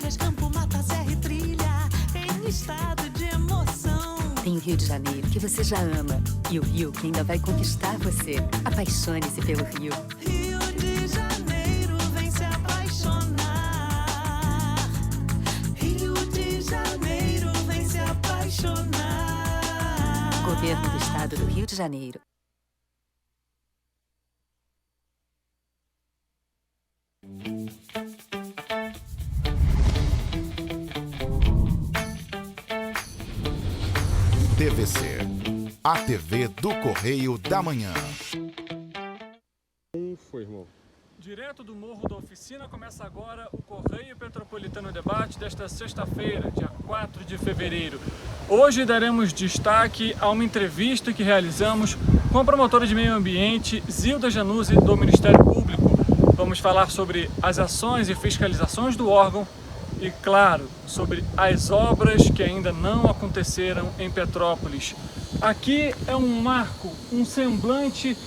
praias, campo, mata, serra e trilha, em estado de emoção. Tem o Rio de Janeiro, que você já ama, e o Rio que ainda vai conquistar você. Apaixone-se pelo Rio. Rio de Janeiro, vem se apaixonar. Rio de Janeiro, vem se apaixonar. Governo do Estado do Rio de Janeiro. TVC, a TV do Correio da Manhã. Foi, irmão. Direto do Morro da Oficina começa agora o Correio Petropolitano Debate desta sexta-feira, dia 4 de fevereiro. Hoje daremos destaque a uma entrevista que realizamos com a promotora de meio ambiente, Zilda Januzzi, do Ministério Público. Vamos falar sobre as ações e fiscalizações do órgão e, claro, sobre as obras que ainda não aconteceram em Petrópolis. Aqui é um marco, um semblante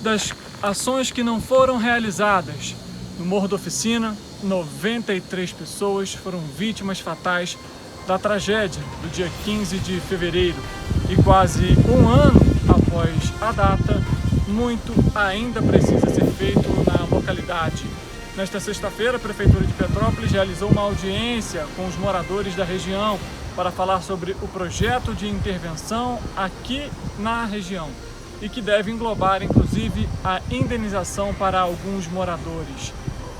das ações que não foram realizadas. No Morro da Oficina, 93 pessoas foram vítimas fatais da tragédia do dia 15 de fevereiro. E quase um ano após a data, muito ainda precisa ser feito na localidade. Nesta sexta-feira, a Prefeitura de Petrópolis realizou uma audiência com os moradores da região para falar sobre o projeto de intervenção aqui na região e que deve englobar, inclusive, a indenização para alguns moradores.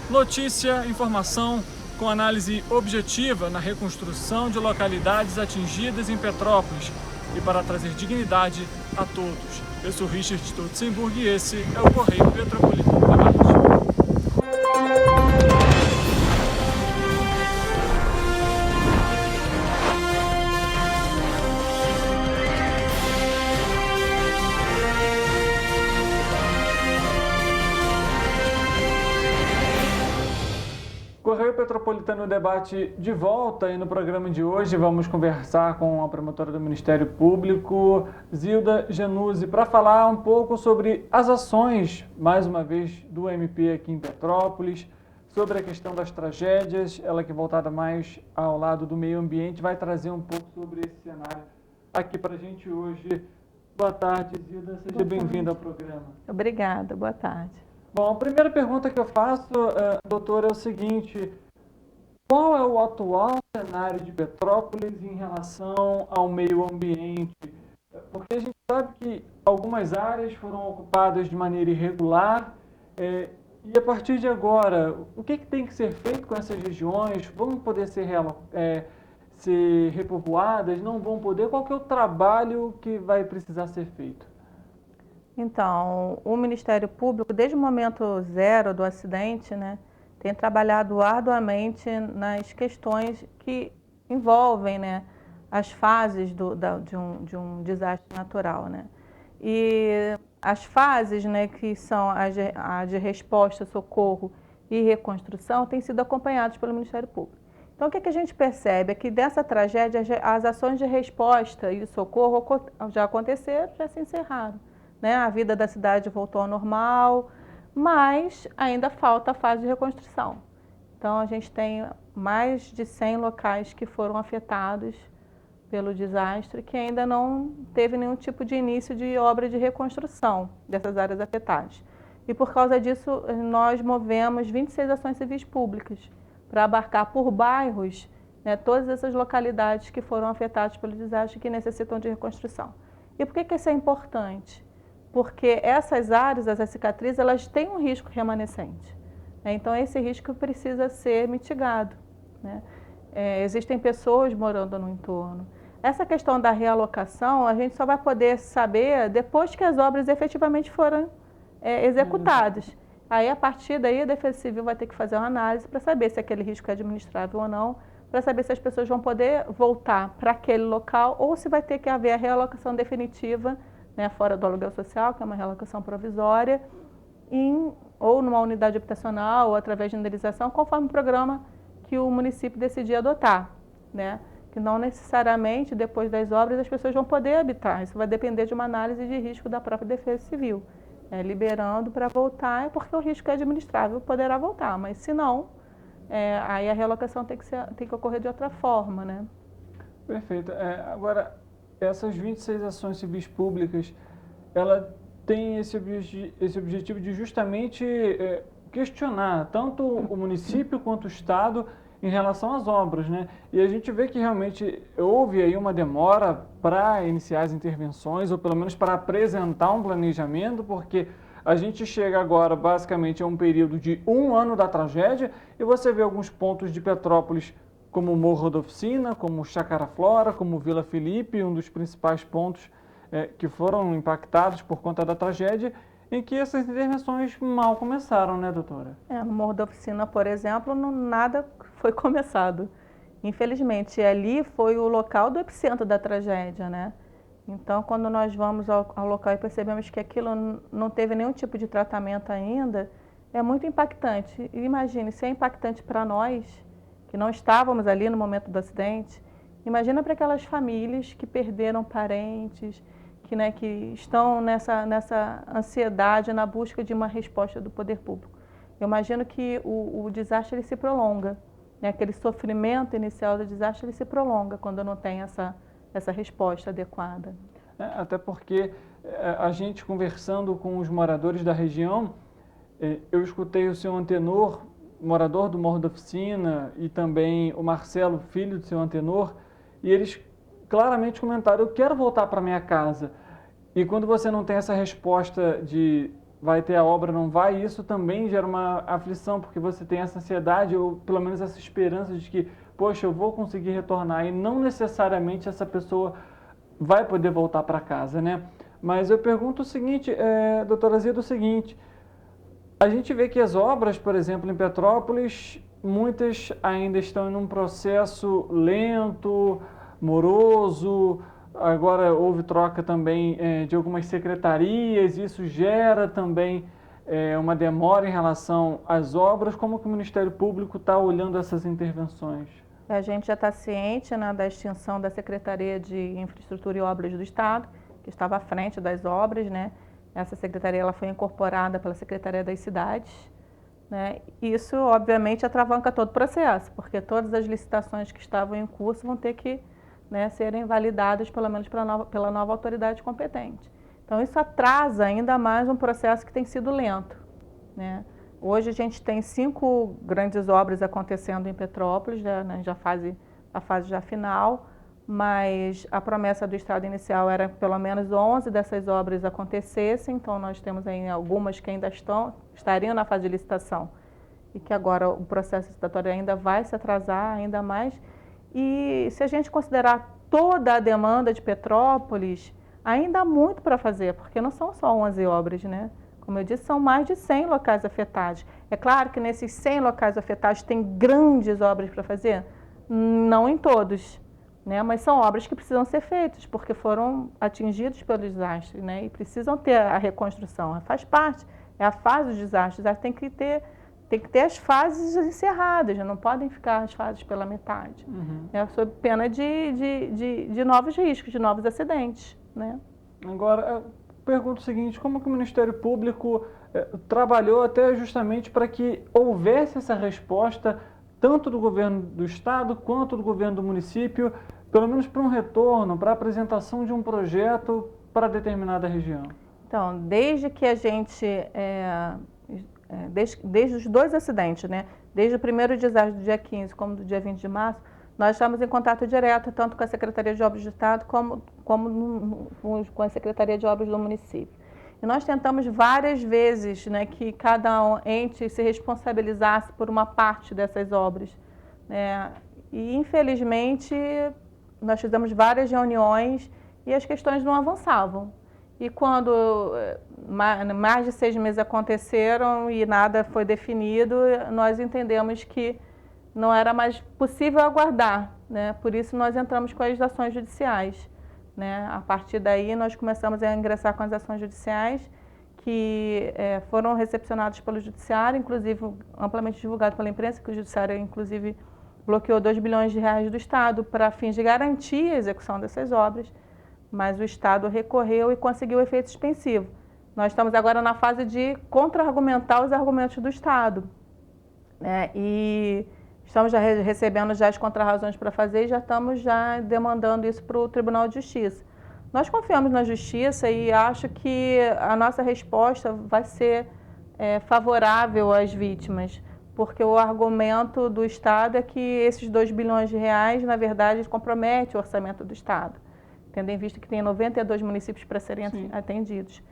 Notícia, informação com análise objetiva na reconstrução de localidades atingidas em Petrópolis e para trazer dignidade a todos. Eu sou Richard Stutzenburg e esse é o Correio Petropolitano Debate. Correio Petropolitano Debate de volta e no programa de hoje vamos conversar com a promotora do Ministério Público, Zilda Januzzi, para falar um pouco sobre as ações, mais uma vez, do MP aqui em Petrópolis, sobre a questão das tragédias, ela que é voltada mais ao lado do meio ambiente, vai trazer um pouco sobre esse cenário aqui para a gente hoje. Boa tarde, Zilda, seja bem-vinda ao programa. Obrigada, boa tarde. Bom, a primeira pergunta que eu faço, doutora, é o seguinte: qual é o atual cenário de Petrópolis em relação ao meio ambiente? Porque a gente sabe que algumas áreas foram ocupadas de maneira irregular, e a partir de agora, o que tem que ser feito com essas regiões? Vão poder ser repovoadas? Não vão poder? Qual que é o trabalho que vai precisar ser feito? Então, o Ministério Público, desde o momento zero do acidente, né, tem trabalhado arduamente nas questões que envolvem, né, as fases de um desastre natural, né. E as fases, né, que são a de resposta, socorro e reconstrução, têm sido acompanhadas pelo Ministério Público. Então, o que a gente percebe é que dessa tragédia, as ações de resposta e socorro já aconteceram, já se encerraram. Né? A vida da cidade voltou ao normal, mas ainda falta a fase de reconstrução. Então, a gente tem mais de 100 locais que foram afetados pelo desastre, que ainda não teve nenhum tipo de início de obra de reconstrução dessas áreas afetadas. E por causa disso, nós movemos 26 ações civis públicas para abarcar por bairros, né, todas essas localidades que foram afetadas pelo desastre que necessitam de reconstrução. E por que isso é importante? Porque essas áreas, essas cicatrizes, elas têm um risco remanescente. Né? Então, esse risco precisa ser mitigado. Né? Existem pessoas morando no entorno. Essa questão da realocação, a gente só vai poder saber depois que as obras efetivamente foram executadas. Aí, a partir daí, a Defesa Civil vai ter que fazer uma análise para saber se aquele risco é administrável ou não, para saber se as pessoas vão poder voltar para aquele local ou se vai ter que haver a realocação definitiva, né, fora do aluguel social, que é uma realocação provisória, ou numa unidade habitacional, ou através de indenização, conforme o programa que o município decidir adotar. Né? Que não necessariamente, depois das obras, as pessoas vão poder habitar. Isso vai depender de uma análise de risco da própria Defesa Civil. Liberando para voltar, é porque o risco é administrável, poderá voltar, mas se não, aí a realocação tem que ocorrer de outra forma, né? Perfeito. Agora, essas 26 ações civis públicas, ela tem esse objetivo de justamente questionar tanto o município quanto o Estado em relação às obras, né? E a gente vê que realmente houve aí uma demora para iniciar as intervenções, ou pelo menos para apresentar um planejamento, porque a gente chega agora basicamente a um período de 1 ano da tragédia e você vê alguns pontos de Petrópolis como o Morro da Oficina, como Chácara Flora, como Vila Felipe, um dos principais pontos que foram impactados por conta da tragédia, em que essas intervenções mal começaram, né, doutora? No Morro da Oficina, por exemplo, nada foi começado. Infelizmente, ali foi o local do epicentro da tragédia, né? Então, quando nós vamos ao local e percebemos que aquilo não teve nenhum tipo de tratamento ainda, é muito impactante. E imagine, se é impactante para nós, que não estávamos ali no momento do acidente, imagina para aquelas famílias que perderam parentes, que estão nessa ansiedade, na busca de uma resposta do poder público. Eu imagino que o desastre ele se prolonga, né? Aquele sofrimento inicial do desastre ele se prolonga quando não tem essa resposta adequada. Até porque a gente conversando com os moradores da região, eu escutei o seu Antenor, morador do Morro da Oficina, e também o Marcelo, filho do seu Antenor, e eles claramente comentaram: eu quero voltar para minha casa. E quando você não tem essa resposta de vai ter a obra, não vai, isso também gera uma aflição, porque você tem essa ansiedade, ou pelo menos essa esperança de que, poxa, eu vou conseguir retornar, e não necessariamente essa pessoa vai poder voltar para casa, né? Mas eu pergunto o seguinte, doutora Zilda, o seguinte: a gente vê que as obras, por exemplo, em Petrópolis, muitas ainda estão em um processo lento, moroso. Agora houve troca também de algumas secretarias, isso gera também uma demora em relação às obras. Como que o Ministério Público está olhando essas intervenções? A gente já está ciente, né, da extinção da Secretaria de Infraestrutura e Obras do Estado, que estava à frente das obras, né? Essa secretaria ela foi incorporada pela Secretaria das Cidades, né? Isso, obviamente, atravanca todo o processo, porque todas as licitações que estavam em curso vão ter que, né, serem validadas, pelo menos pela nova autoridade competente. Então, isso atrasa ainda mais um processo que tem sido lento, né? Hoje a gente tem 5 grandes obras acontecendo em Petrópolis, né, a fase já final, mas a promessa do Estado inicial era que pelo menos 11 dessas obras acontecessem, então nós temos aí algumas que ainda estariam na fase de licitação e que agora o processo licitatório ainda vai se atrasar ainda mais. E se a gente considerar toda a demanda de Petrópolis, ainda há muito para fazer, porque não são só 11 obras, né? Como eu disse, são mais de 100 locais afetados. É claro que nesses 100 locais afetados tem grandes obras para fazer? Não em todos, né? Mas são obras que precisam ser feitas, porque foram atingidos pelo desastre, né? E precisam ter a reconstrução. Faz parte, é a fase do desastre. O desastre tem que ter as fases encerradas, não podem ficar as fases pela metade. Sob pena de novos riscos, de novos acidentes, né? Agora, eu pergunto o seguinte: como que o Ministério Público trabalhou até justamente para que houvesse essa resposta, tanto do governo do Estado quanto do governo do município, pelo menos para um retorno, para a apresentação de um projeto para determinada região? Então, desde que a gente... Desde os 2 acidentes, né? Desde o primeiro desastre do dia 15 como do dia 20 de março, nós estamos em contato direto tanto com a Secretaria de Obras do Estado como com a Secretaria de Obras do município. E nós tentamos várias vezes, né, que cada ente se responsabilizasse por uma parte dessas obras, né? E infelizmente nós fizemos várias reuniões e as questões não avançavam. E quando mais de 6 meses aconteceram e nada foi definido, nós entendemos que não era mais possível aguardar, né? Por isso nós entramos com as ações judiciais, né? A partir daí nós começamos a ingressar com as ações judiciais que foram recepcionadas pelo Judiciário, inclusive amplamente divulgado pela imprensa, que o Judiciário inclusive bloqueou 2 bilhões de reais do Estado para fins de garantir a execução dessas obras. Mas o Estado recorreu e conseguiu o efeito suspensivo. Nós estamos agora na fase de contra-argumentar os argumentos do Estado, né? E estamos já recebendo já as contrarrazões para fazer e já estamos já demandando isso para o Tribunal de Justiça. Nós confiamos na Justiça e acho que a nossa resposta vai ser favorável às vítimas, porque o argumento do Estado é que esses 2 bilhões de reais, na verdade, compromete o orçamento do Estado, tendo em vista que tem 92 municípios para serem atendidos.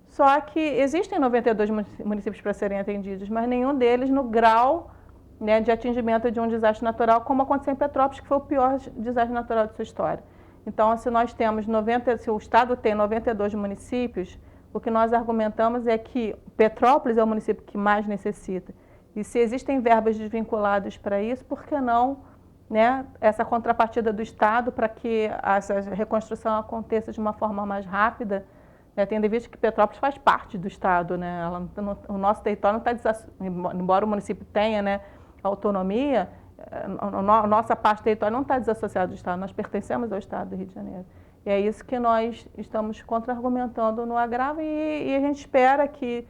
Só que existem 92 municípios para serem atendidos, mas nenhum deles no grau, né, de atingimento de um desastre natural, como aconteceu em Petrópolis, que foi o pior desastre natural de sua história. Então, se o Estado tem 92 municípios, o que nós argumentamos é que Petrópolis é o município que mais necessita. E se existem verbas desvinculadas para isso, por que não, né, essa contrapartida do Estado para que essa reconstrução aconteça de uma forma mais rápida, né, tendo em vista que Petrópolis faz parte do Estado, né, o nosso território não está, embora o município tenha, né, autonomia, a nossa parte do território não está desassociada do Estado, nós pertencemos ao Estado do Rio de Janeiro. E é isso que nós estamos contra-argumentando no agravo e a gente espera que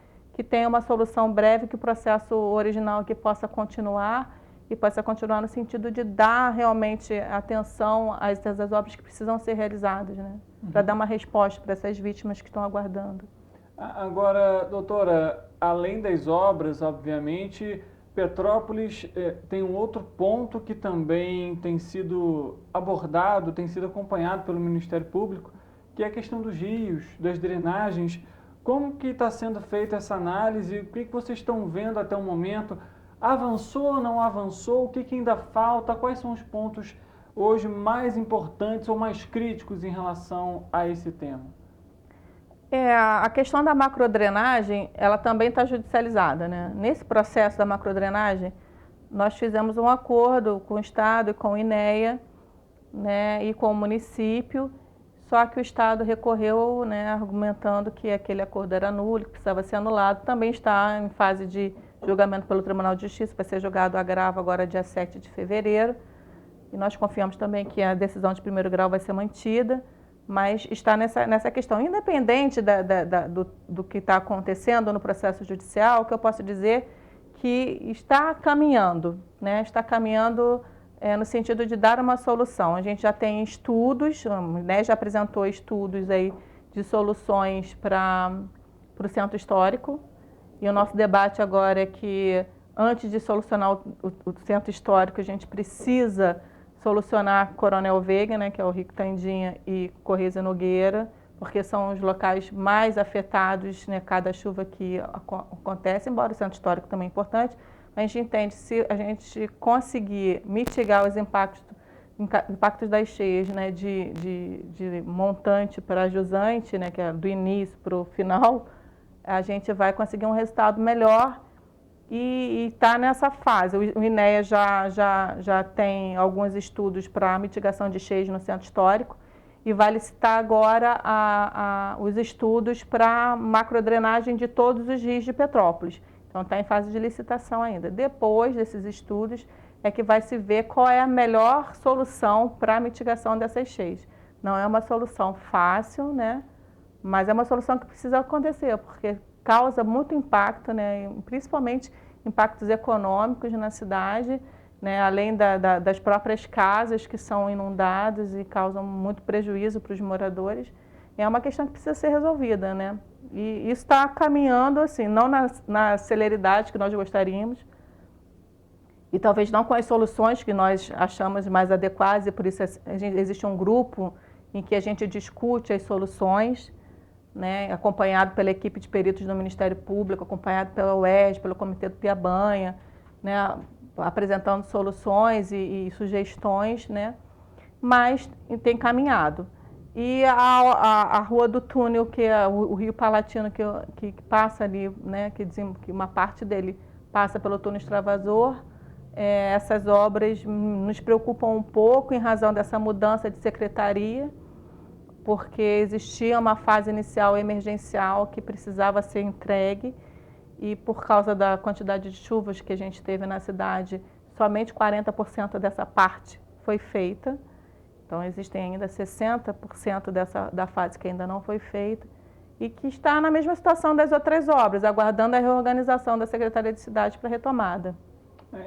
tenha uma solução breve, que o processo original aqui possa continuar e possa continuar no sentido de dar realmente atenção às obras que precisam ser realizadas, né? Para dar uma resposta para essas vítimas que estão aguardando. Agora, doutora, além das obras, obviamente, Petrópolis tem um outro ponto que também tem sido abordado, tem sido acompanhado pelo Ministério Público, que é a questão dos rios, das drenagens. Como que está sendo feita essa análise? O que vocês estão vendo até o momento? Avançou ou não avançou? O que ainda falta? Quais são os pontos hoje mais importantes ou mais críticos em relação a esse tema? A questão da macrodrenagem, ela também está judicializada, né? Nesse processo da macrodrenagem, nós fizemos um acordo com o Estado e com o INEA, né, e com o município, só que o Estado recorreu, né, argumentando que aquele acordo era nulo, que precisava ser anulado. Também está em fase de julgamento pelo Tribunal de Justiça, vai ser julgado agravo agora dia 7 de fevereiro. E nós confiamos também que a decisão de primeiro grau vai ser mantida, mas está nessa questão. Independente do que está acontecendo no processo judicial, o que eu posso dizer que está caminhando, né? Está caminhando no sentido de dar uma solução. A gente já tem estudos, né? Já apresentou estudos aí de soluções para o centro histórico, e o nosso debate agora é que, antes de solucionar o centro histórico, a gente precisa solucionar Coronel Veiga, né, que é o Rico Tandinha, e Corrêa Nogueira, porque são os locais mais afetados, né, cada chuva que acontece, embora o centro histórico também é importante. A gente entende, se a gente conseguir mitigar os impactos das cheias, né, de montante para jusante, né, que é do início para o final, a gente vai conseguir um resultado melhor. E está nessa fase. O INEA já tem alguns estudos para mitigação de cheias no centro histórico e vai licitar agora os estudos para macrodrenagem de todos os rios de Petrópolis. Então está em fase de licitação ainda. Depois desses estudos é que vai se ver qual é a melhor solução para a mitigação dessas cheias. Não é uma solução fácil, né? Mas é uma solução que precisa acontecer, porque causa muito impacto, né, principalmente impactos econômicos na cidade, né, além das próprias casas que são inundadas e causam muito prejuízo para os moradores. É uma questão que precisa ser resolvida, né? E isso está caminhando, assim, não na celeridade que nós gostaríamos, e talvez não com as soluções que nós achamos mais adequadas, e por isso existe um grupo em que a gente discute as soluções, né, acompanhado pela equipe de peritos do Ministério Público, acompanhado pela UERJ, pelo Comitê do Piabanha, né, apresentando soluções e sugestões, né, mas tem caminhado. E a Rua do Túnel, que é o Rio Palatino, que passa ali, né, que uma parte dele passa pelo túnel extravasor, essas obras nos preocupam um pouco em razão dessa mudança de secretaria, porque existia uma fase inicial emergencial que precisava ser entregue e, por causa da quantidade de chuvas que a gente teve na cidade, somente 40% dessa parte foi feita. Então, existem ainda 60% da fase que ainda não foi feita e que está na mesma situação das outras obras, aguardando a reorganização da Secretaria de Cidade para retomada.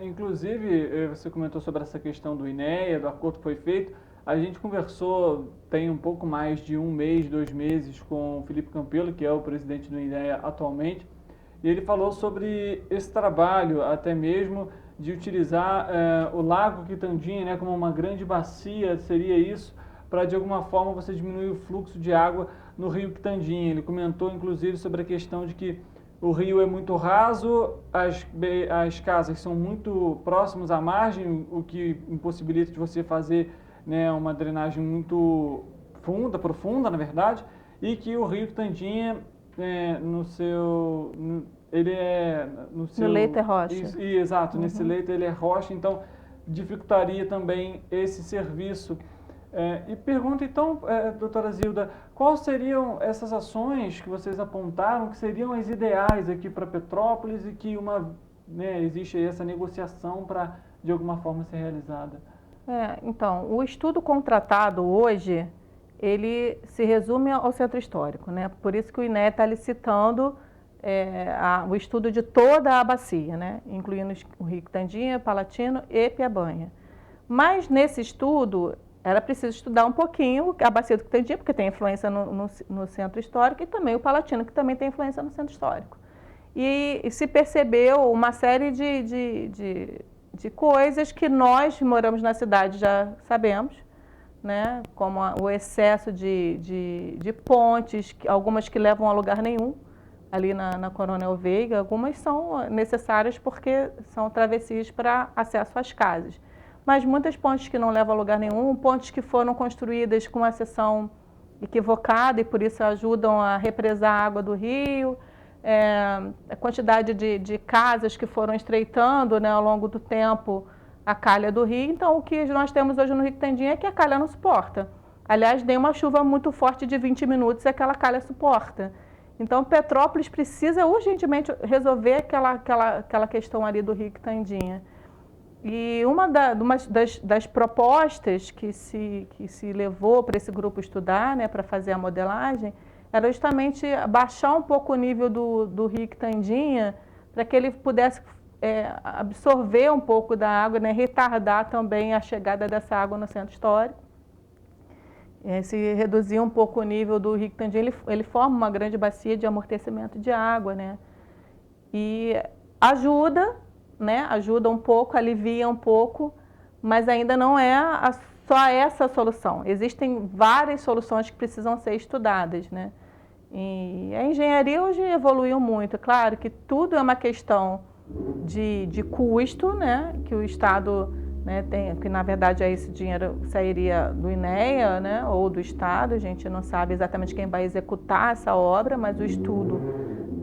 Inclusive, você comentou sobre essa questão do INEA, do acordo que foi feito. A gente conversou tem um pouco mais de 1 mês, 2 meses com o Felipe Campelo, que é o presidente do INEA atualmente, e ele falou sobre esse trabalho, até mesmo de utilizar o Lago Quitandinha, né, como uma grande bacia, seria isso, para de alguma forma você diminuir o fluxo de água no rio Quitandinha. Ele comentou inclusive sobre a questão de que o rio é muito raso, as casas são muito próximas à margem, o que impossibilita de você fazer, né, uma drenagem muito profunda, na verdade, e que o rio Quitandinha, ele é no leito é rocha. Exato, nesse leito ele é rocha, então dificultaria também esse serviço. E pergunta então, doutora Zilda, quais seriam essas ações que vocês apontaram que seriam as ideais aqui para Petrópolis e que existe aí essa negociação para de alguma forma ser realizada? Então, o estudo contratado hoje, ele se resume ao centro histórico, né? Por isso que o INEA está licitando o estudo de toda a bacia, né? Incluindo o Rio Quitandinha, Palatino e Piabanha. Mas nesse estudo, era preciso estudar um pouquinho a bacia do Quitandinha, porque tem influência no centro histórico, e também o Palatino, que também tem influência no centro histórico. E se percebeu uma série de coisas que nós que moramos na cidade já sabemos, né? Como o excesso de pontes, algumas que levam a lugar nenhum, ali na Coronel Veiga, algumas são necessárias porque são travessias para acesso às casas. Mas muitas pontes que não levam a lugar nenhum, pontes que foram construídas com a seção equivocada e por isso ajudam a represar a água do rio, a quantidade de casas que foram estreitando, né, ao longo do tempo a calha do rio. Então, o que nós temos hoje no Rio Quitandinha é que a calha não suporta. Aliás, nem uma chuva muito forte de 20 minutos aquela calha suporta. Então, Petrópolis precisa urgentemente resolver aquela questão ali do Rio Quitandinha. E uma das propostas que se levou para esse grupo estudar, né, para fazer a modelagem, era justamente baixar um pouco o nível do Rio Quitandinha, para que ele pudesse absorver um pouco da água, né, retardar também a chegada dessa água no centro histórico. Se reduzir um pouco o nível do Rio Quitandinha, ele forma uma grande bacia de amortecimento de água, né, e ajuda um pouco, alivia um pouco, mas ainda não é só essa solução. Existem várias soluções que precisam ser estudadas, né? E a engenharia hoje evoluiu muito. Claro que tudo é uma questão de custo, né? Que o Estado, né, tem, que na verdade esse dinheiro sairia do INEA, né, ou do Estado. A gente não sabe exatamente quem vai executar essa obra, mas o estudo,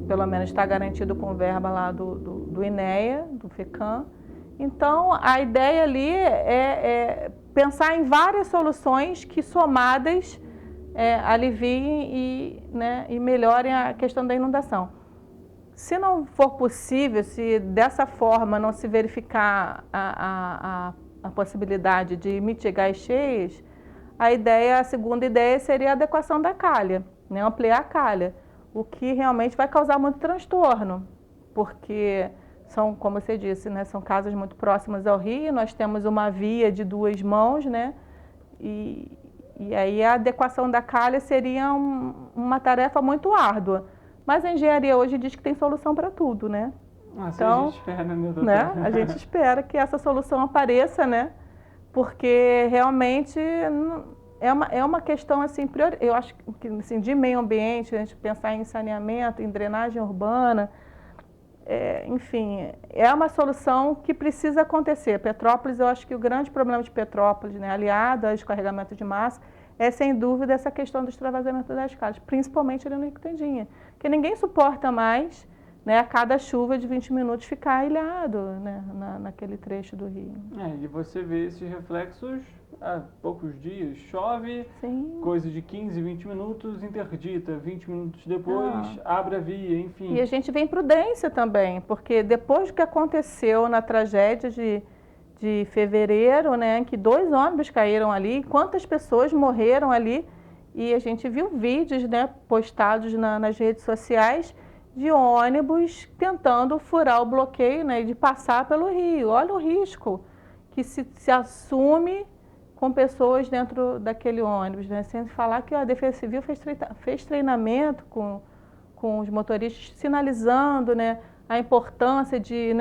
pelo menos, está garantido com verba lá do INEA, do FECAM. Então, a ideia ali é pensar em várias soluções que, somadas, aliviem e melhorem a questão da inundação. Se não for possível, se dessa forma não se verificar a possibilidade de mitigar as cheias, a segunda ideia seria a adequação da calha, né, ampliar a calha, o que realmente vai causar muito transtorno, porque são, como você disse, né, são casas muito próximas ao rio, nós temos uma via de 2 mãos, né, e aí a adequação da calha seria uma tarefa muito árdua. Mas a engenharia hoje diz que tem solução para tudo, né? Então, a gente espera, né? A gente espera que essa solução apareça, né? Porque realmente é uma questão assim, eu acho que assim, de meio ambiente, a gente pensar em saneamento, em drenagem urbana, enfim, é uma solução que precisa acontecer. Petrópolis, eu acho que o grande problema de Petrópolis, né, aliado ao escorregamento de massa, é sem dúvida essa questão do extravasamento das calhas, principalmente ali no Rio Quitandinha, que ninguém suporta mais, né, a cada chuva de 20 minutos ficar ilhado, né, naquele trecho do rio. E você vê esses reflexos há poucos dias, chove, Sim. Coisa de 15, 20 minutos, interdita, 20 minutos depois, abre a via, enfim. E a gente vê imprudência também, porque depois do que aconteceu na tragédia de fevereiro, né, que 2 ônibus caíram ali, quantas pessoas morreram ali, e a gente viu vídeos, né, postados nas redes sociais de ônibus tentando furar o bloqueio, né, de passar pelo rio. Olha o risco que se assume com pessoas dentro daquele ônibus, né? Sem falar que a Defesa Civil fez treinamento com os motoristas, sinalizando, né, a importância de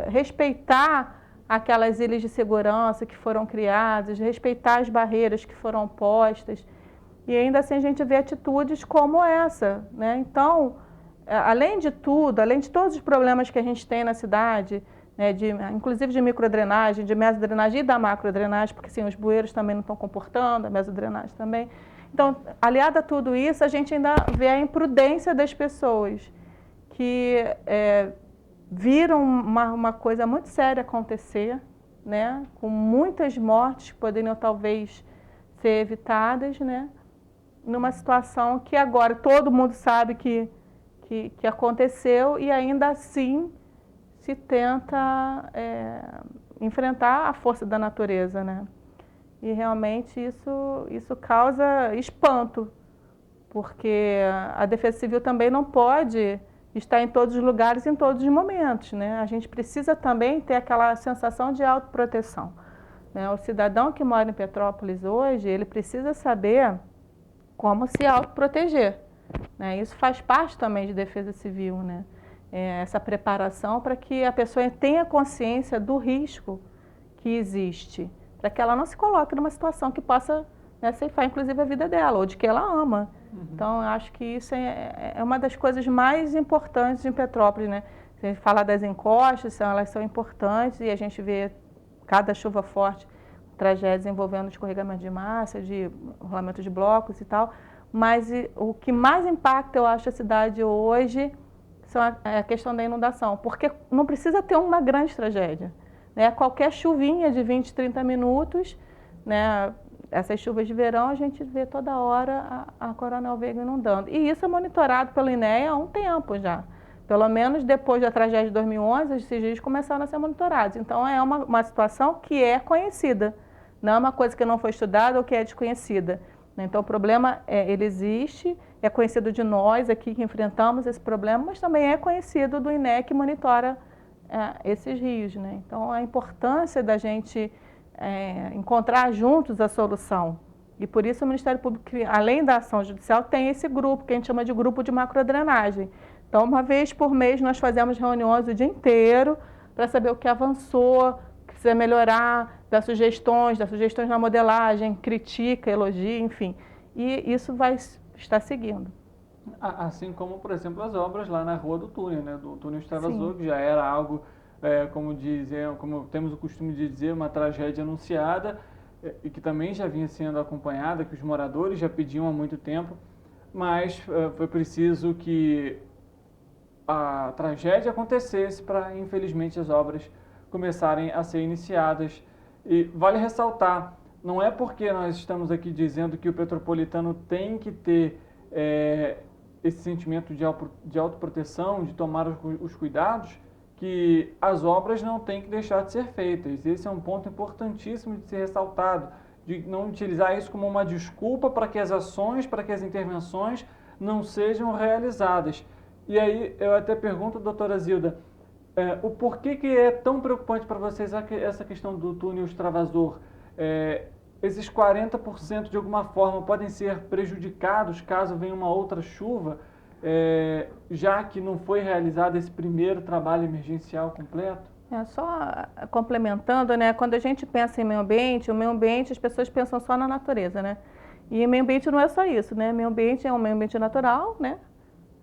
respeitar aquelas ilhas de segurança que foram criadas, respeitar as barreiras que foram postas. E ainda assim a gente vê atitudes como essa, né? Então, além de tudo, além de todos os problemas que a gente tem na cidade, né, inclusive de microdrenagem, de mesodrenagem e da macrodrenagem, porque assim, os bueiros também não estão comportando, a mesodrenagem também. Então, aliado a tudo isso, a gente ainda vê a imprudência das pessoas que viram uma coisa muito séria acontecer, né, com muitas mortes que poderiam talvez ser evitadas, né, numa situação que agora todo mundo sabe que aconteceu e ainda assim se tenta enfrentar a força da natureza, né? E realmente isso causa espanto, porque a Defesa Civil também não pode estar em todos os lugares, em todos os momentos, né? A gente precisa também ter aquela sensação de autoproteção, né? O cidadão que mora em Petrópolis hoje, ele precisa saber como se autoproteger, né? Isso faz parte também de Defesa Civil, né? Essa preparação para que a pessoa tenha consciência do risco que existe, para que ela não se coloque numa situação que possa, né, ceifar inclusive a vida dela, ou de que ela ama. Então, eu acho que isso é uma das coisas mais importantes em Petrópolis, né? Se a gente falar das encostas, elas são importantes e a gente vê cada chuva forte, tragédias envolvendo escorregamento de massa, de rolamento de blocos e tal, mas o que mais impacta, eu acho, a cidade hoje é a questão da inundação, porque não precisa ter uma grande tragédia, né? Qualquer chuvinha de 20, 30 minutos, né? Essas chuvas de verão, a gente vê toda hora a Coronel Veiga inundando. E isso é monitorado pelo INEA há um tempo já. Pelo menos depois da tragédia de 2011, esses rios começaram a ser monitorados. Então, é uma situação que é conhecida, não é uma coisa que não foi estudada ou que é desconhecida. Então, o problema, ele existe, é conhecido de nós aqui que enfrentamos esse problema, mas também é conhecido do INEA que monitora esses rios, né? Então, a importância da gente encontrar juntos a solução. E por isso o Ministério Público, além da ação judicial, tem esse grupo, que a gente chama de grupo de macrodrenagem. Então, uma vez por mês, nós fazemos reuniões o dia inteiro para saber o que avançou, o que precisa melhorar, dá sugestões na modelagem, critica, elogia, enfim. E isso vai estar seguindo. Assim como, por exemplo, as obras lá na Rua do Túnel, né? Do túnel extravasor, que já era algo, como temos o costume de dizer, uma tragédia anunciada e que também já vinha sendo acompanhada, que os moradores já pediam há muito tempo, mas foi preciso que a tragédia acontecesse para, infelizmente, as obras começarem a ser iniciadas. E vale ressaltar, não é porque nós estamos aqui dizendo que o petropolitano tem que ter esse sentimento de autoproteção, de tomar os cuidados, que as obras não têm que deixar de ser feitas. Esse é um ponto importantíssimo de ser ressaltado, de não utilizar isso como uma desculpa para que as ações, para que as intervenções não sejam realizadas. E aí eu até pergunto, doutora Zilda, o porquê que é tão preocupante para vocês essa questão do túnel extravasor? Esses 40% de alguma forma podem ser prejudicados caso venha uma outra chuva, já que não foi realizado esse primeiro trabalho emergencial completo? Só complementando, né? Quando a gente pensa em meio ambiente, o meio ambiente, as pessoas pensam só na natureza, né? E o meio ambiente não é só isso, né? O meio ambiente é um meio ambiente natural, né?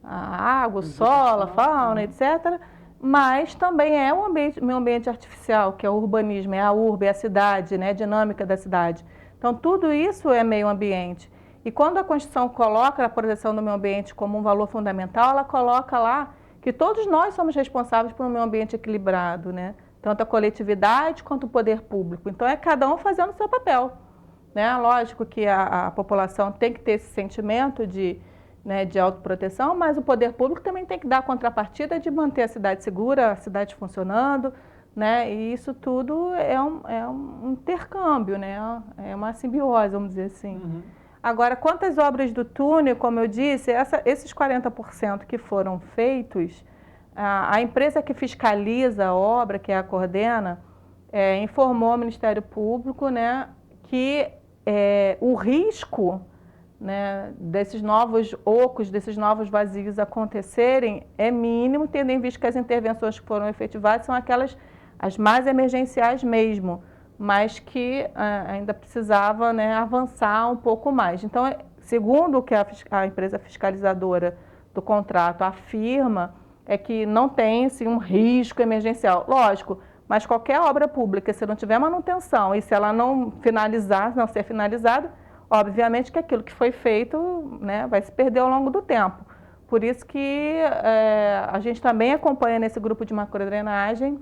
A água, o solo, a fauna, etc. Mas também é um meio ambiente artificial, que é o urbanismo, é a urbe, é a cidade, né? A dinâmica da cidade. Então, tudo isso é meio ambiente. E quando a Constituição coloca a proteção do meio ambiente como um valor fundamental, ela coloca lá que todos nós somos responsáveis por um meio ambiente equilibrado, né? Tanto a coletividade quanto o poder público. Então, é cada um fazendo o seu papel, né? Lógico que a população tem que ter esse sentimento de autoproteção, mas o poder público também tem que dar a contrapartida de manter a cidade segura, a cidade funcionando, né? E isso tudo é um intercâmbio, né? É uma simbiose, vamos dizer assim. Agora, quantas obras do túnel, como eu disse, esses 40% que foram feitos, a empresa que fiscaliza a obra, que é a Coordena, informou ao Ministério Público, né, que o risco, né, desses novos ocos, desses novos vazios acontecerem é mínimo, tendo em vista que as intervenções que foram efetivadas são aquelas as mais emergenciais mesmo, mas que ainda precisava, né, avançar um pouco mais. Então, segundo o que a empresa fiscalizadora do contrato afirma, é que não tem assim, um risco emergencial. Lógico, mas qualquer obra pública, se não tiver manutenção e se ela não ser finalizada, obviamente que aquilo que foi feito, né, vai se perder ao longo do tempo. Por isso que a gente também acompanha nesse grupo de macrodrenagem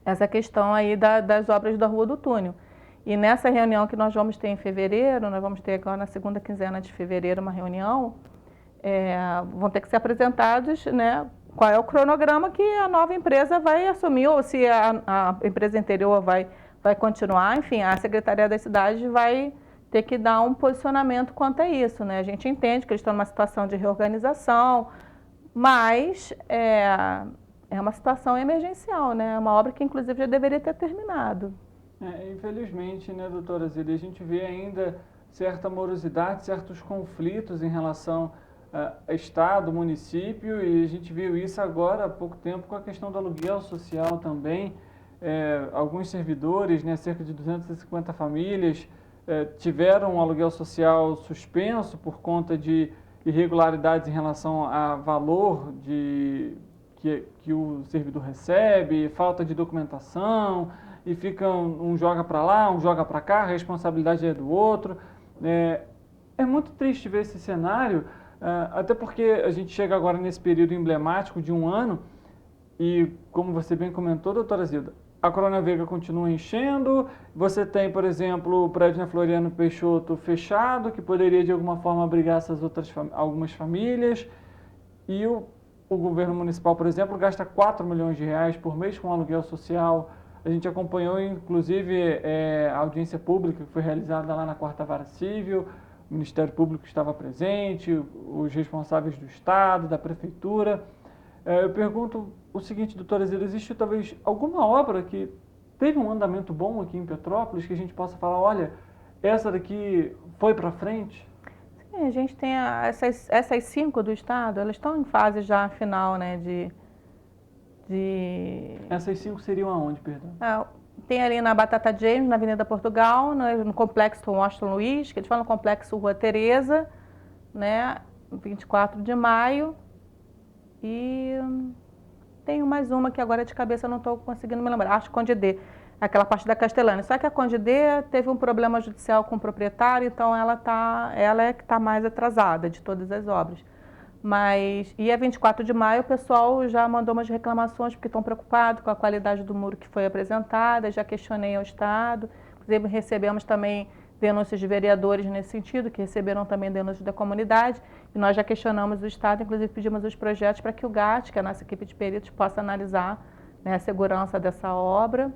essa questão aí das obras da Rua do Túnel. E nessa reunião que nós vamos ter em fevereiro, nós vamos ter agora na segunda quinzena de fevereiro uma reunião, vão ter que ser apresentados, né, qual é o cronograma que a nova empresa vai assumir, ou se a empresa anterior vai continuar. Enfim, a Secretaria das Cidades vai ter que dar um posicionamento quanto a isso, né? A gente entende que eles estão numa situação de reorganização, mas é uma situação emergencial, né? É uma obra que, inclusive, já deveria ter terminado. Infelizmente, né, doutora Zília, a gente vê ainda certa morosidade, certos conflitos em relação a Estado, município, e a gente viu isso agora há pouco tempo com a questão do aluguel social também. Alguns servidores, né, cerca de 250 famílias, tiveram um aluguel social suspenso por conta de irregularidades em relação a valor que o servidor recebe, falta de documentação, e fica um joga para lá, um joga para cá, a responsabilidade é do outro. É muito triste ver esse cenário, até porque a gente chega agora nesse período emblemático de um ano, e como você bem comentou, doutora Zilda, a Coronel Veiga continua enchendo, você tem, por exemplo, o prédio na Floriano Peixoto fechado, que poderia de alguma forma abrigar essas algumas famílias, e o governo municipal, por exemplo, gasta 4 milhões de reais por mês com aluguel social. A gente acompanhou, inclusive, a audiência pública que foi realizada lá na 4ª Vara Civil, o Ministério Público estava presente, os responsáveis do Estado, da Prefeitura. Eu pergunto o seguinte, doutora Zilda, existe talvez alguma obra que teve um andamento bom aqui em Petrópolis, que a gente possa falar, olha, essa daqui foi para frente? Sim, a gente tem essas 5 do Estado, elas estão em fase já final, né, Essas 5 seriam aonde, perdão? Tem ali na Batata James, na Avenida Portugal, no Complexo Washington Luiz, que eles falam no Complexo Rua Tereza, né, 24 de maio, e tenho mais uma que agora de cabeça não estou conseguindo me lembrar, acho que Conde D, aquela parte da Castelânia. Só que a Conde D teve um problema judicial com o proprietário, então ela é que está mais atrasada de todas as obras. E a 24 de maio o pessoal já mandou umas reclamações porque estão preocupados com a qualidade do muro que foi apresentada, já questionei ao Estado, inclusive recebemos também denúncias de vereadores nesse sentido, que receberam também denúncias da comunidade, e nós já questionamos o Estado, inclusive pedimos os projetos para que o GAT, que é a nossa equipe de peritos, possa analisar, né, a segurança dessa obra.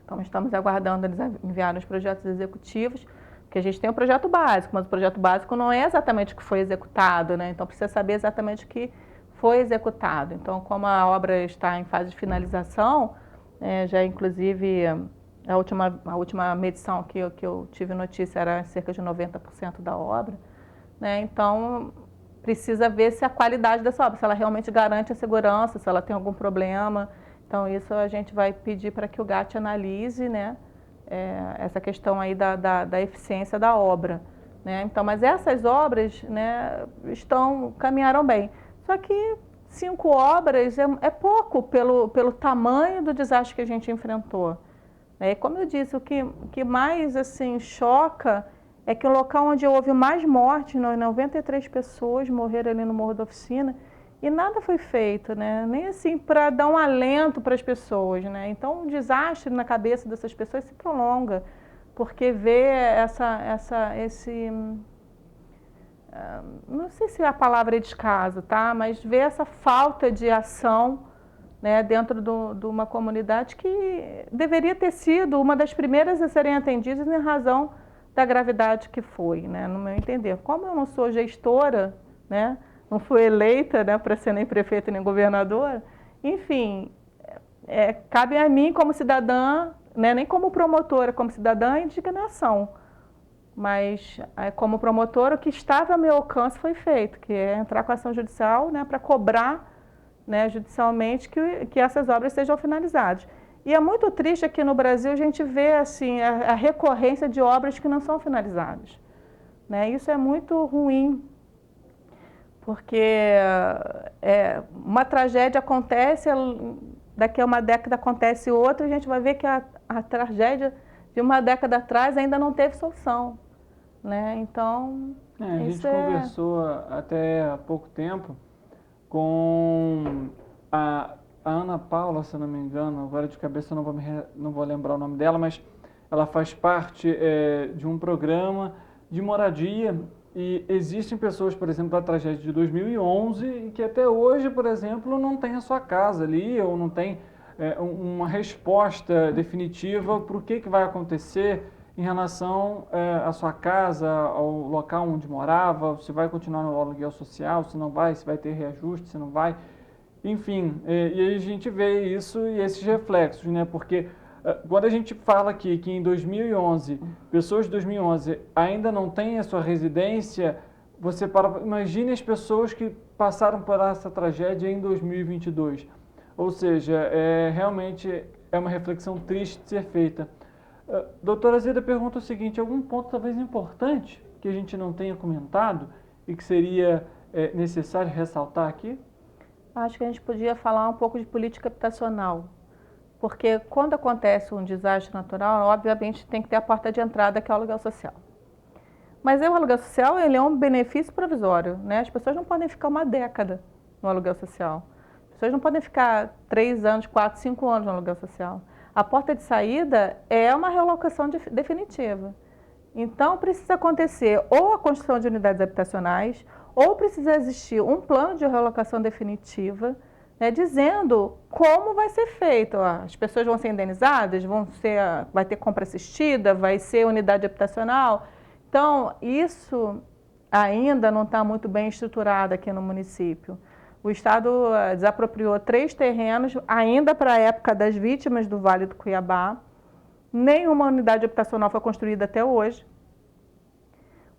Então estamos aguardando eles enviarem os projetos executivos, porque a gente tem um projeto básico, mas o projeto básico não é exatamente o que foi executado, né? Então precisa saber exatamente o que foi executado. Então, como a obra está em fase de finalização, já inclusive a última medição que eu tive notícia era cerca de 90% da obra, né? Então precisa ver se a qualidade dessa obra, se ela realmente garante a segurança, se ela tem algum problema. Então isso a gente vai pedir para que o GAT analise, né, essa questão aí da eficiência da obra, né? Então, mas essas obras, né, caminharam bem. Só que 5 obras é pouco pelo tamanho do desastre que a gente enfrentou. Como eu disse, o que mais assim, choca é que o local onde houve mais mortes, 93 pessoas morreram ali no Morro da Oficina, e nada foi feito, né? Nem assim para dar um alento para as pessoas, né? Então o desastre na cabeça dessas pessoas se prolonga, porque vê não sei se a palavra é descaso, tá? Mas vê essa falta de ação, né, dentro de uma comunidade que deveria ter sido uma das primeiras a serem atendidas em razão da gravidade que foi, né, no meu entender. Como eu não sou gestora, né, não fui eleita, né, para ser nem prefeita nem governadora, enfim, cabe a mim como cidadã, né, nem como promotora, como cidadã, a indignação. Mas, como promotora, o que estava ao meu alcance foi feito, que é entrar com a ação judicial, né, para cobrar, né, judicialmente que essas obras sejam finalizadas. E é muito triste aqui no Brasil a gente ver assim, a recorrência de obras que não são finalizadas, né? Isso é muito ruim, porque uma tragédia acontece, daqui a uma década acontece outra, e a gente vai ver que a tragédia de uma década atrás ainda não teve solução, né? Então, a gente conversou até há pouco tempo com a Ana Paula, se não me engano, agora de cabeça eu não vou lembrar o nome dela, mas ela faz parte de um programa de moradia, e existem pessoas, por exemplo, da tragédia de 2011, que até hoje, por exemplo, não tem a sua casa ali, ou não tem uma resposta definitiva para o que vai acontecer em relação à sua casa, ao local onde morava, se vai continuar no aluguel social, se não vai, se vai ter reajuste, se não vai. Enfim, e aí a gente vê isso e esses reflexos, né? Porque quando a gente fala aqui que em 2011, pessoas de 2011 ainda não têm a sua residência, imagine as pessoas que passaram por essa tragédia em 2022. Ou seja, realmente é uma reflexão triste de ser feita. Doutora Zilda pergunta o seguinte, algum ponto talvez importante que a gente não tenha comentado e que seria necessário ressaltar aqui? Acho que a gente podia falar um pouco de política habitacional, porque quando acontece um desastre natural, obviamente tem que ter a porta de entrada, que é o aluguel social. Mas o aluguel social, ele é um benefício provisório, né? As pessoas não podem ficar uma década no aluguel social. As pessoas não podem ficar 3 anos, 4, 5 anos no aluguel social. A porta de saída é uma realocação definitiva. Então, precisa acontecer ou a construção de unidades habitacionais, ou precisa existir um plano de realocação definitiva, né, dizendo como vai ser feito. As pessoas vão ser indenizadas, vai ter compra assistida, vai ser unidade habitacional. Então, isso ainda não está muito bem estruturado aqui no município. O Estado desapropriou 3 terrenos, ainda para a época das vítimas do Vale do Cuiabá. Nenhuma unidade habitacional foi construída até hoje.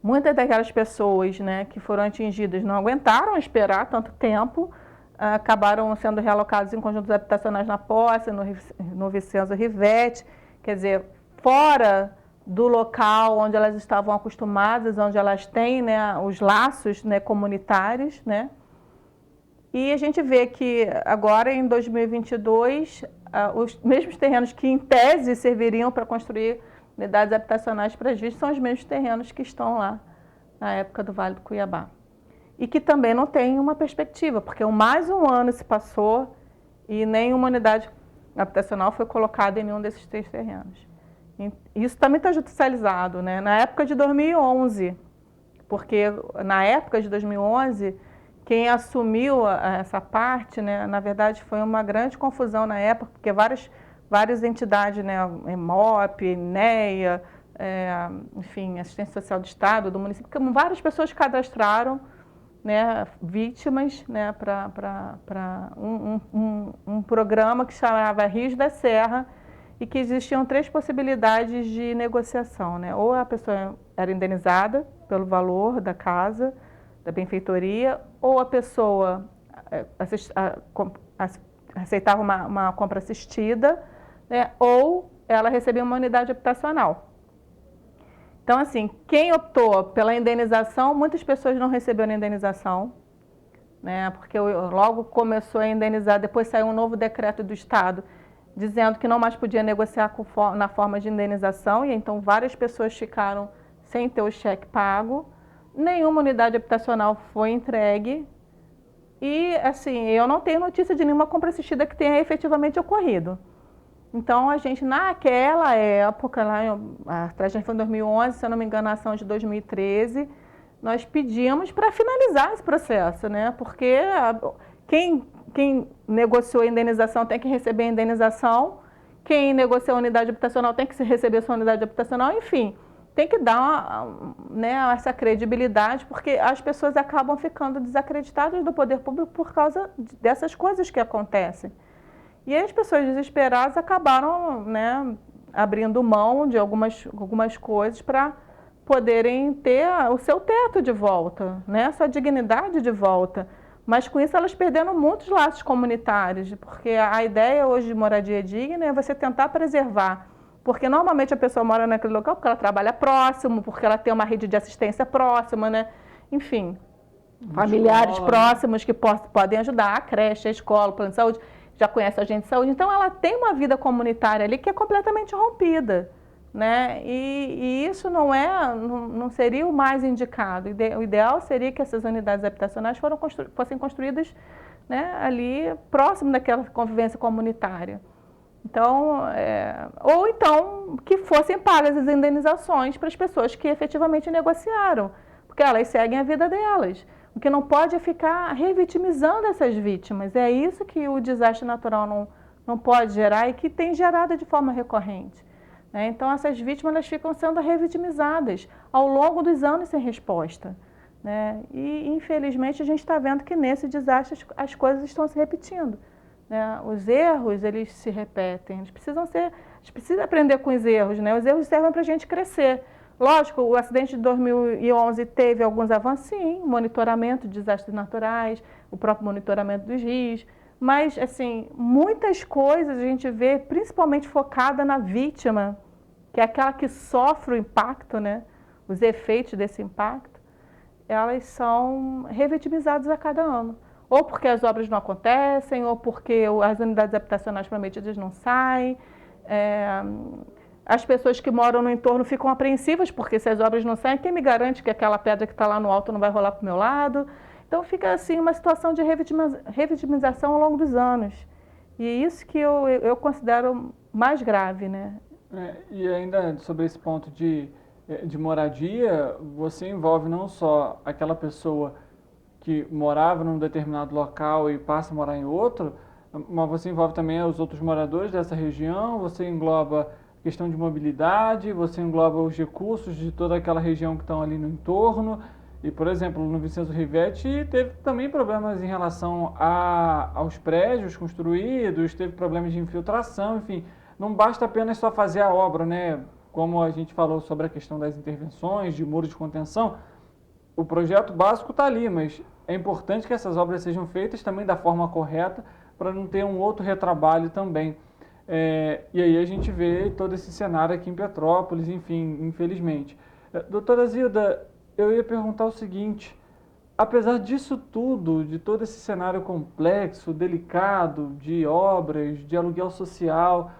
Muitas daquelas pessoas, né, que foram atingidas não aguentaram esperar tanto tempo, acabaram sendo realocados em conjuntos habitacionais na Posse, no Vicenzo Rivete, quer dizer, fora do local onde elas estavam acostumadas, onde elas têm, né, os laços, né, comunitários, né? E a gente vê que agora, em 2022, os mesmos terrenos que, em tese, serviriam para construir unidades habitacionais para as vítimas são os mesmos terrenos que estão lá na época do Vale do Cuiabá. E que também não tem uma perspectiva, porque mais um ano se passou e nenhuma unidade habitacional foi colocada em nenhum desses 3 terrenos. Isso também está judicializado, né? Na época de 2011, porque na época de 2011, quem assumiu essa parte, né, na verdade, foi uma grande confusão na época, porque várias entidades, né, MOP, NEA, enfim, Assistência Social do Estado, do município, porque várias pessoas cadastraram, né, vítimas, né, para um programa que chamava Rios da Serra, e que existiam 3 possibilidades de negociação, né? Ou a pessoa era indenizada pelo valor da casa, da benfeitoria, ou a pessoa aceitava uma compra assistida, né, ou ela recebia uma unidade habitacional. Então, assim, quem optou pela indenização, muitas pessoas não receberam indenização, né, porque logo começou a indenizar, depois saiu um novo decreto do Estado dizendo que não mais podia negociar na forma de indenização, e então várias pessoas ficaram sem ter o cheque pago, nenhuma unidade habitacional foi entregue, e, assim, eu não tenho notícia de nenhuma compra assistida que tenha efetivamente ocorrido. Então, a gente, naquela época, lá, a tragédia foi em 2011, se eu não me engano, a ação de 2013, nós pedimos para finalizar esse processo, né? Porque quem negociou a indenização tem que receber a indenização, quem negociou a unidade habitacional tem que receber a sua unidade habitacional, enfim. tem que dar né, essa credibilidade, porque as pessoas acabam ficando desacreditadas do poder público por causa dessas coisas que acontecem. E aí as pessoas desesperadas acabaram, né, abrindo mão de algumas coisas para poderem ter o seu teto de volta, né, a sua dignidade de volta. Mas com isso elas perderam muitos laços comunitários, porque a ideia hoje de moradia digna é você tentar preservar. Porque normalmente a pessoa mora naquele local porque ela trabalha próximo, porque ela tem uma rede de assistência próxima, né? Enfim, familiares próximos que podem ajudar, a creche, a escola, o plano de saúde, já conhece a agente de saúde. Então ela tem uma vida comunitária ali que é completamente rompida, né? E isso não seria o mais indicado. O ideal seria que essas unidades habitacionais fossem construídas, né, ali próximo daquela convivência comunitária. Então, ou então que fossem pagas as indenizações para as pessoas que efetivamente negociaram, porque elas seguem a vida delas. O que não pode é ficar revitimizando essas vítimas. É isso que o desastre natural não pode gerar e que tem gerado de forma recorrente, né? Então, essas vítimas elas ficam sendo revitimizadas ao longo dos anos sem resposta, né? E, infelizmente, a gente está vendo que nesse desastre as coisas estão se repetindo. Né? Os erros, eles se repetem, a gente precisa aprender com os erros, né? Os erros servem para a gente crescer. Lógico, o acidente de 2011 teve alguns avanços, sim, monitoramento de desastres naturais, o próprio monitoramento dos rios, mas, assim, muitas coisas a gente vê, principalmente focada na vítima, que é aquela que sofre o impacto, né? Os efeitos desse impacto, elas são revitimizadas a cada ano. Ou porque as obras não acontecem, ou porque as unidades habitacionais prometidas não saem. As pessoas que moram no entorno ficam apreensivas, porque se as obras não saem, quem me garante que aquela pedra que está lá no alto não vai rolar para o meu lado? Então fica assim uma situação de revitimização ao longo dos anos. E é isso que eu considero mais grave, né? E ainda sobre esse ponto de moradia, você envolve não só aquela pessoa que morava num determinado local e passa a morar em outro, mas você envolve também os outros moradores dessa região, você engloba a questão de mobilidade, você engloba os recursos de toda aquela região que estão ali no entorno. E, por exemplo, no Vincenzo Rivetti teve também problemas em relação aos prédios construídos, teve problemas de infiltração, enfim. Não basta apenas só fazer a obra, né? Como a gente falou sobre a questão das intervenções, de muro de contenção, o projeto básico está ali, mas é importante que essas obras sejam feitas também da forma correta para não ter um outro retrabalho também. E aí a gente vê todo esse cenário aqui em Petrópolis, enfim, infelizmente. Doutora Zilda, eu ia perguntar o seguinte: apesar disso tudo, de todo esse cenário complexo, delicado, de obras, de aluguel social,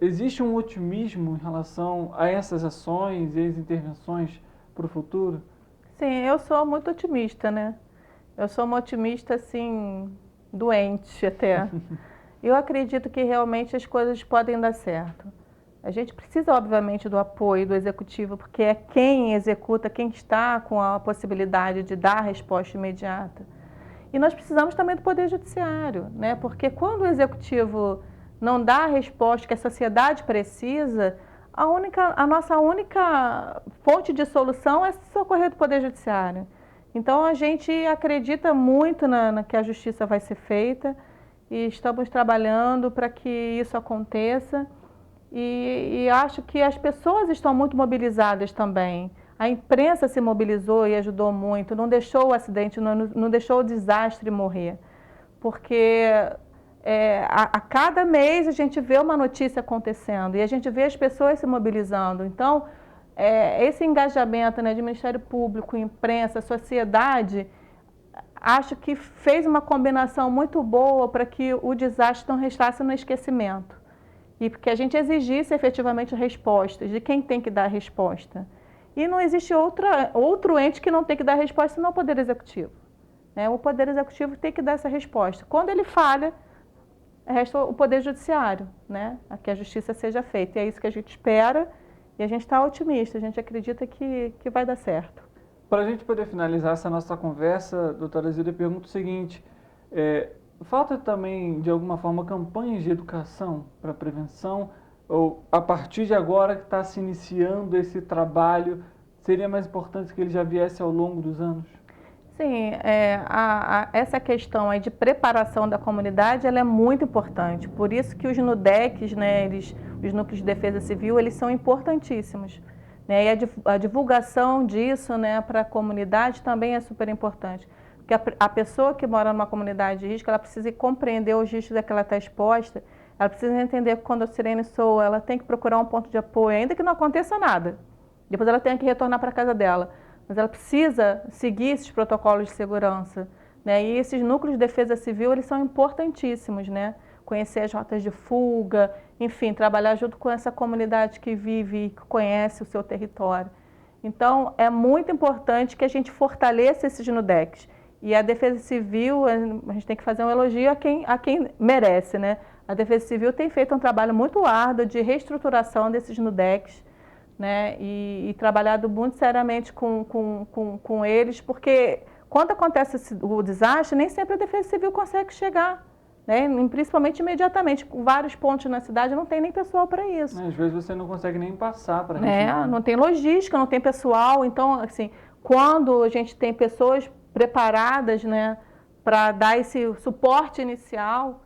existe um otimismo em relação a essas ações e as intervenções para o futuro? Sim, eu sou muito otimista, né? Eu sou uma otimista, assim, doente até. Eu acredito que realmente as coisas podem dar certo. A gente precisa, obviamente, do apoio do executivo, porque é quem executa, quem está com a possibilidade de dar a resposta imediata. E nós precisamos também do Poder Judiciário, né? Porque quando o executivo não dá a resposta que a sociedade precisa, a nossa única fonte de solução é socorrer do Poder Judiciário. Então, a gente acredita muito na que a justiça vai ser feita e estamos trabalhando para que isso aconteça. E acho que as pessoas estão muito mobilizadas também. A imprensa se mobilizou e ajudou muito, não deixou o acidente, não deixou o desastre morrer. Porque a cada mês a gente vê uma notícia acontecendo e a gente vê as pessoas se mobilizando. Então, esse engajamento, né, de Ministério Público, imprensa, sociedade, acho que fez uma combinação muito boa para que o desastre não restasse no esquecimento. E porque a gente exigisse efetivamente respostas de quem tem que dar a resposta. E não existe outro ente que não tem que dar a resposta senão o Poder Executivo. O Poder Executivo tem que dar essa resposta. Quando ele falha, resta o Poder Judiciário, né? A que a justiça seja feita. E é isso que a gente espera e a gente está otimista, a gente acredita que vai dar certo. Para a gente poder finalizar essa nossa conversa, doutora Zilda, eu pergunto o seguinte: falta também, de alguma forma, campanhas de educação para prevenção Ou a partir de agora que está se iniciando esse trabalho, seria mais importante que ele já viesse ao longo dos anos? Sim, essa questão aí de preparação da comunidade, ela é muito importante. Por isso que os NUDECs, né, os Núcleos de Defesa Civil, eles são importantíssimos. Né, e a divulgação disso, né, para a comunidade também é super importante. Porque a pessoa que mora numa comunidade de risco, ela precisa compreender os riscos a que ela está exposta, ela precisa entender que quando a sirene soa, ela tem que procurar um ponto de apoio, ainda que não aconteça nada. Depois ela tem que retornar para a casa dela. Mas ela precisa seguir esses protocolos de segurança, né? E esses núcleos de defesa civil, eles são importantíssimos, né? Conhecer as rotas de fuga, enfim, trabalhar junto com essa comunidade que vive e que conhece o seu território. Então, é muito importante que a gente fortaleça esses NUDECs. E a defesa civil, a gente tem que fazer um elogio a quem merece, né? A defesa civil tem feito um trabalho muito árduo de reestruturação desses NUDECs, né, e trabalhado muito seriamente com eles, porque quando acontece o desastre, nem sempre a Defesa Civil consegue chegar, né, principalmente imediatamente. Com vários pontos na cidade não tem nem pessoal para isso. Às vezes você não consegue nem passar para não tem logística, não tem pessoal. Então, assim, quando a gente tem pessoas preparadas, né, para dar esse suporte inicial,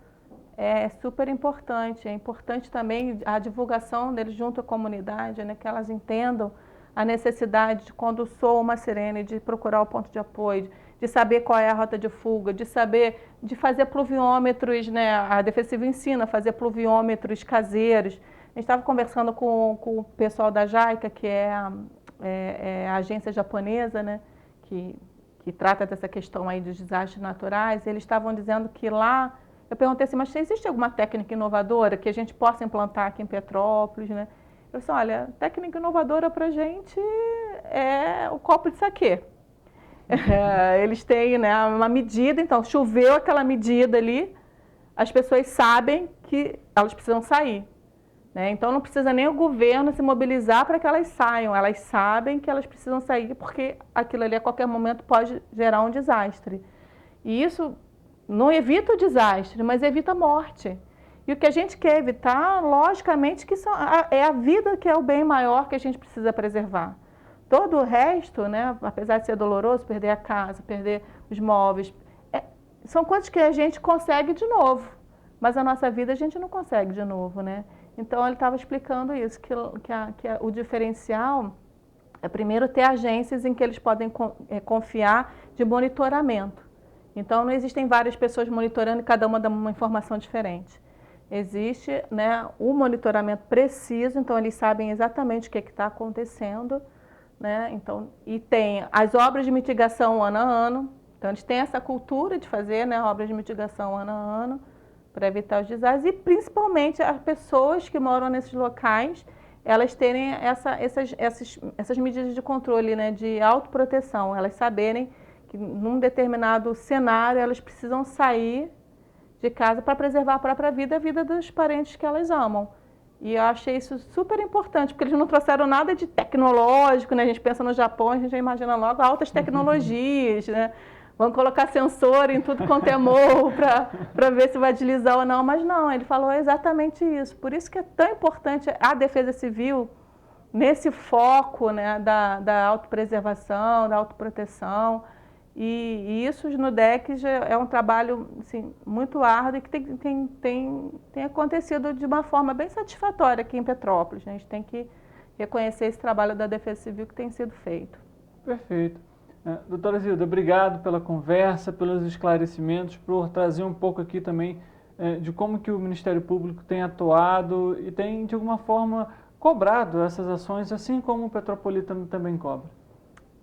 é super importante. É importante também a divulgação deles junto à comunidade, né, que elas entendam a necessidade de, quando soa uma sirene, de procurar o ponto de apoio, de saber qual é a rota de fuga, de fazer pluviômetros, né? A Defesa Civil ensina a fazer pluviômetros caseiros. A gente estava conversando com o pessoal da JICA, que é a agência japonesa, né, que trata dessa questão aí dos desastres naturais. Eles estavam dizendo que lá, eu perguntei assim, mas existe alguma técnica inovadora que a gente possa implantar aqui em Petrópolis, né? Eu disse, olha, técnica inovadora para a gente é o copo de saquê. Eles têm, né, uma medida, então choveu aquela medida ali, as pessoas sabem que elas precisam sair, né? Então não precisa nem o governo se mobilizar para que elas saiam, elas sabem que elas precisam sair porque aquilo ali a qualquer momento pode gerar um desastre. E isso não evita o desastre, mas evita a morte. E o que a gente quer evitar, logicamente, que é a vida, que é o bem maior que a gente precisa preservar. Todo o resto, né, apesar de ser doloroso, perder a casa, perder os móveis, são coisas que a gente consegue de novo, mas a nossa vida a gente não consegue de novo, né? Então, ele estava explicando isso, que o diferencial é primeiro ter agências em que eles podem confiar de monitoramento. Então, não existem várias pessoas monitorando e cada uma dá uma informação diferente. Existe, né, o monitoramento preciso, então eles sabem exatamente o que está acontecendo, né? Então, e tem as obras de mitigação ano a ano, então eles têm essa cultura de fazer, né, obras de mitigação ano a ano para evitar os desastres, e principalmente as pessoas que moram nesses locais, elas terem essas medidas de controle, né, de autoproteção, elas saberem que num determinado cenário elas precisam sair de casa para preservar a própria vida e a vida dos parentes que elas amam. E eu achei isso super importante, porque eles não trouxeram nada de tecnológico, né? A gente pensa no Japão, a gente já imagina logo altas tecnologias, né? Vão colocar sensor em tudo quanto é morro para ver se vai deslizar ou não, mas não, ele falou exatamente isso. Por isso que é tão importante a Defesa Civil nesse foco, né, da autopreservação, da autoproteção. E isso os NUDECs é um trabalho assim, muito árduo e que tem acontecido de uma forma bem satisfatória aqui em Petrópolis. A gente tem que reconhecer esse trabalho da Defesa Civil que tem sido feito. Perfeito. Doutora Zilda, obrigado pela conversa, pelos esclarecimentos, por trazer um pouco aqui também de como que o Ministério Público tem atuado e tem, de alguma forma, cobrado essas ações, assim como o Petropolitano também cobra.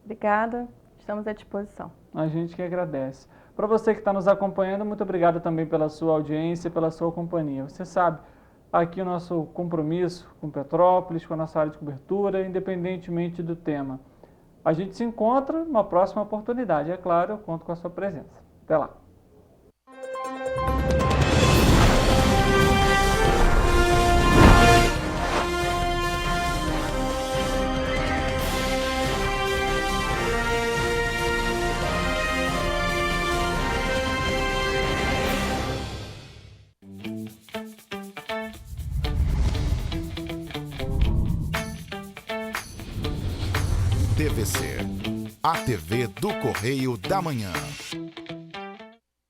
Obrigada. Estamos à disposição. A gente que agradece. Para você que está nos acompanhando, muito obrigado também pela sua audiência, pela sua companhia. Você sabe, aqui o nosso compromisso com Petrópolis, com a nossa área de cobertura, independentemente do tema. A gente se encontra numa próxima oportunidade. É claro, eu conto com a sua presença. Até lá. TVC, a TV do Correio da Manhã.